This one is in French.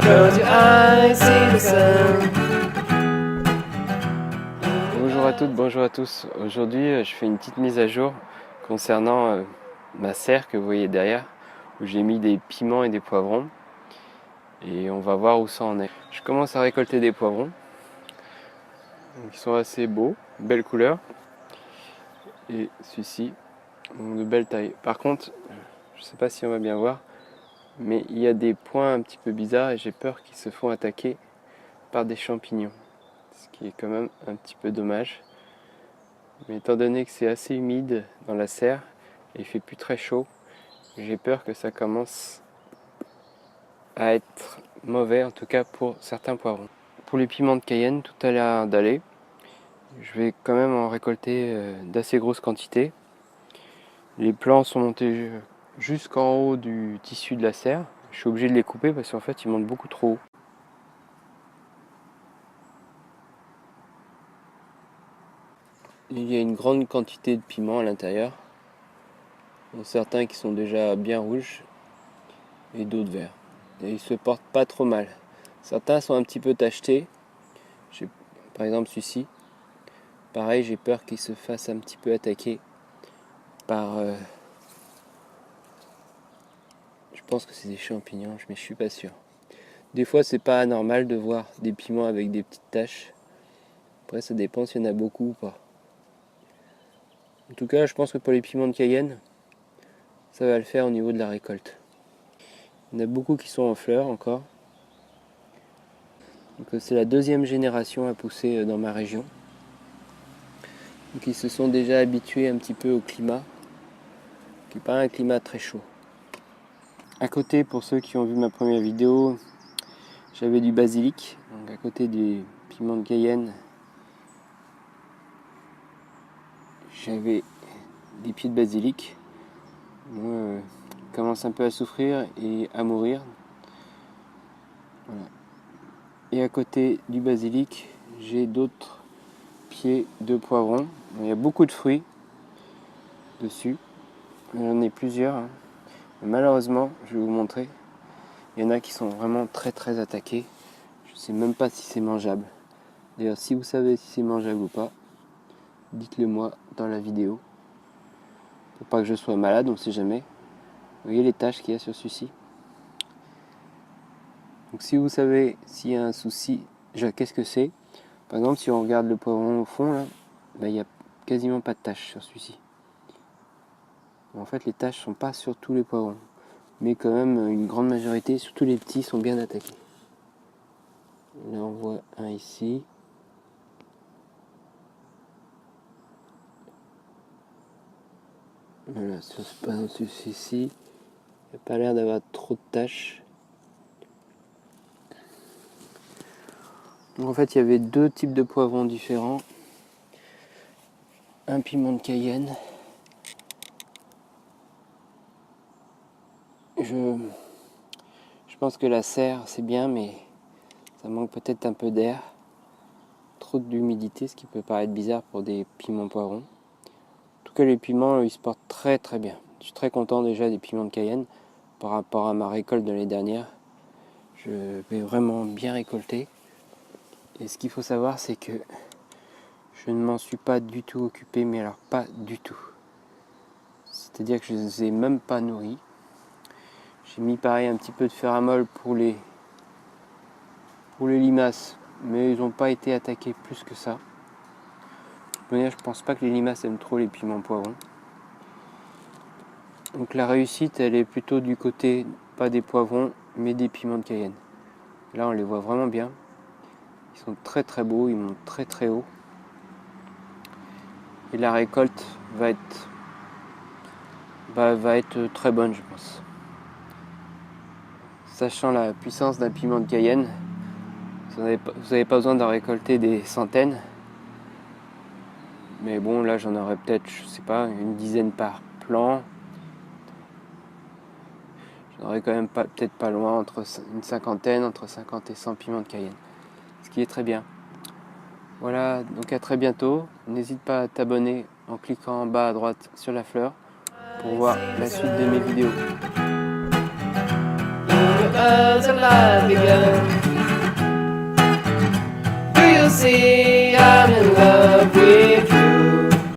Close your eyes, see the sun. Bonjour à toutes, bonjour à tous. Aujourd'hui, je fais une petite mise à jour concernant ma serre que vous voyez derrière, où j'ai mis des piments et des poivrons. Et on va voir où ça en est. Je commence à récolter des poivrons. Donc, ils sont assez beaux, belle couleur. Et celui-ci, de belle taille. Par contre, je ne sais pas si on va bien voir, mais il y a des points un petit peu bizarres et j'ai peur qu'ils se font attaquer par des champignons. Ce qui est quand même un petit peu dommage. Mais étant donné que c'est assez humide dans la serre et il fait plus très chaud, j'ai peur que ça commence à être mauvais, en tout cas pour certains poivrons. Pour les piments de Cayenne, tout a l'air d'aller. Je vais quand même en récolter d'assez grosses quantités. Les plants sont montés jusqu'en haut du tissu de la serre. Je suis obligé de les couper parce qu'en fait ils montent beaucoup trop haut. Il y a une grande quantité de piments à l'intérieur. Certains qui sont déjà bien rouges et d'autres verts. Et ils se portent pas trop mal. Certains sont un petit peu tachetés. Par exemple celui-ci. Pareil, j'ai peur qu'il se fasse un petit peu attaquer par... je pense que c'est des champignons, mais je suis pas sûr. Des fois c'est pas anormal de voir des piments avec des petites taches. Après ça dépend s'il y en a beaucoup ou pas. En tout cas, je pense que pour les piments de Cayenne, ça va le faire au niveau de la récolte. Il y en a beaucoup qui sont en fleurs encore. Donc c'est la deuxième génération à pousser dans ma région. Donc ils se sont déjà habitués un petit peu au climat, qui n'est pas un climat très chaud. À côté, pour ceux qui ont vu ma première vidéo, j'avais du basilic. Donc à côté des piments de Cayenne, j'avais des pieds de basilic. Moi, ils commencent un peu à souffrir et à mourir. Voilà. Et à côté du basilic, j'ai d'autres pieds de poivrons. Il y a beaucoup de fruits dessus. J'en ai plusieurs. Mais malheureusement, je vais vous montrer. Il y en a qui sont vraiment très très attaqués. Je ne sais même pas si c'est mangeable. D'ailleurs, si vous savez si c'est mangeable ou pas, dites-le moi dans la vidéo. Pour pas que je sois malade, on ne sait jamais. Vous voyez les taches qu'il y a sur celui-ci. Donc si vous savez s'il y a un souci, qu'est-ce que c'est? Par exemple, si on regarde le poivron au fond, là, il n'y a quasiment pas de taches sur celui-ci. En fait, les taches ne sont pas sur tous les poivrons. Mais quand même, une grande majorité, surtout les petits, sont bien attaqués. Là, on voit un ici. Voilà, sur celui-ci, il n'y a pas l'air d'avoir trop de taches. Donc en fait, il y avait deux types de poivrons différents. Un piment de Cayenne. Je pense que la serre, c'est bien, mais ça manque peut-être un peu d'air. Trop d'humidité, ce qui peut paraître bizarre pour des piments poivrons. En tout cas, les piments, ils se portent très très bien. Je suis très content déjà des piments de Cayenne par rapport à ma récolte de l'année dernière. Je vais vraiment bien récolter. Et ce qu'il faut savoir, c'est que je ne m'en suis pas du tout occupé, mais alors pas du tout. C'est-à-dire que je ne les ai même pas nourris. J'ai mis pareil un petit peu de féramol pour les limaces, mais ils n'ont pas été attaqués plus que ça. De toute manière, je pense pas que les limaces aiment trop les piments poivrons. Donc la réussite, elle est plutôt du côté, pas des poivrons, mais des piments de Cayenne. Là, on les voit vraiment bien. Ils sont très très beaux, ils montent très très haut. Et la récolte va être très bonne, je pense. Sachant la puissance d'un piment de Cayenne, vous n'avez pas besoin d'en récolter des centaines. Mais bon, là, j'en aurais peut-être, je sais pas, une dizaine par plant. J'en aurais quand même peut-être pas loin, entre une cinquantaine, entre 50 et 100 piments de Cayenne. Ce qui est très bien. Voilà, donc à très bientôt. N'hésite pas à t'abonner en cliquant en bas à droite sur la fleur pour voir la suite de mes vidéos. as a life begun? Do you see